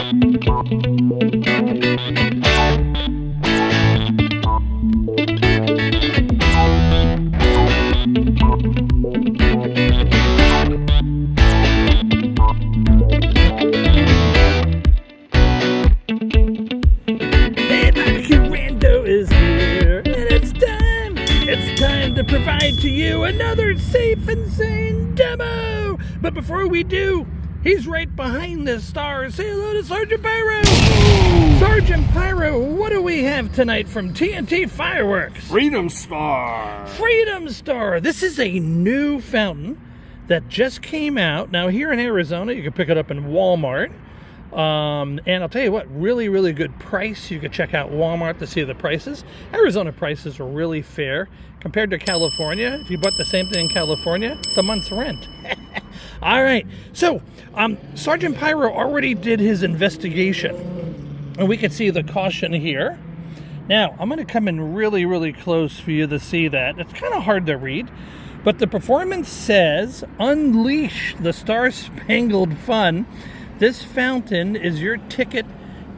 BBQ Rando is here, and it's time to provide to you another safe and sane demo. But before we do, he's right behind this star. Say hello to Sergeant Pyro. Sergeant Pyro, what do we have tonight from TNT Fireworks? Freedom Star. Freedom Star. This is a new fountain that just came out. Now here in Arizona, you can pick it up in Walmart. And I'll tell you what, really, really good price. You can check out Walmart to see the prices. Arizona prices are really fair compared to California. If you bought the same thing in California, it's a month's rent. All right. So Sergeant Pyro already did his investigation, and we can see the caution here. Now, I'm going to come in really, really close for you to see that. It's kind of hard to read, but the performance says, unleash the star-spangled fun. This fountain is your ticket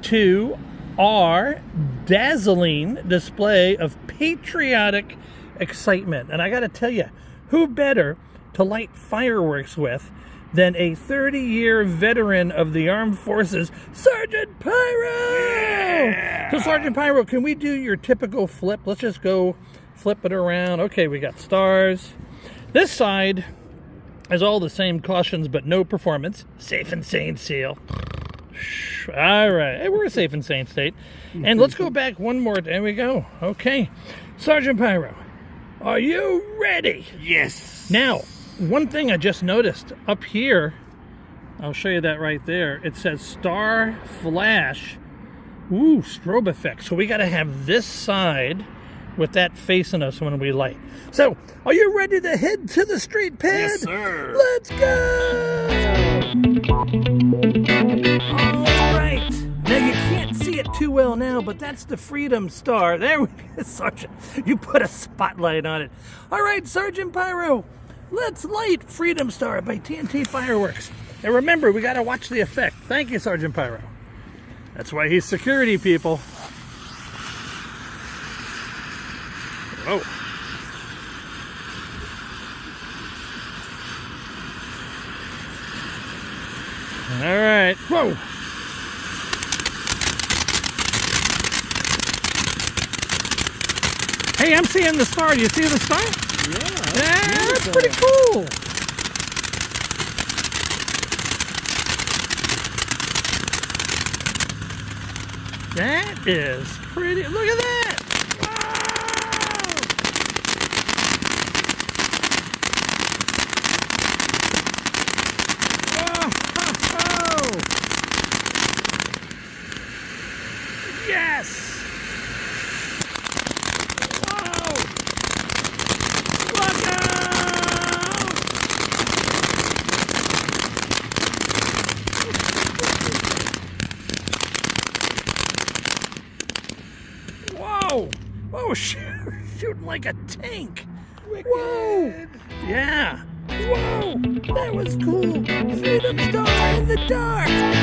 to our dazzling display of patriotic excitement. And I got to tell you, who better to light fireworks with than a 30-year veteran of the armed forces, Sergeant Pyro! Yeah. So Sergeant Pyro, can we do your typical flip? Let's just go flip it around. Okay, we got stars. This side has all the same cautions, but no performance. Safe and sane seal. All right, hey, we're a safe and sane state. And let's go back one more. There we go. Okay, Sergeant Pyro, are you ready? Yes. Now, one thing I just noticed up here, I'll show you that right there. It says star flash. Ooh, strobe effect. So we got to have this side with that facing us when we light. So, are you ready to head to the street pad? Yes, sir. Let's go! All right. Now, you can't see it too well now, but that's the Freedom Star. There we go, Sergeant. You put a spotlight on it. All right, Sergeant Pyro, let's light Freedom Star by TNT Fireworks. And remember, we got to watch the effect. Thank you, Sergeant Pyro. That's why he's security, people. Oh. All right. Whoa. Hey, I'm seeing the star. Do you see the star? Yeah. That's pretty cool. That is pretty. Look at that. Yes! Whoa! Look out! Whoa! Oh, shooting like a tank! Wicked. Whoa! Yeah! Whoa! That was cool! Freedom Star in the dark!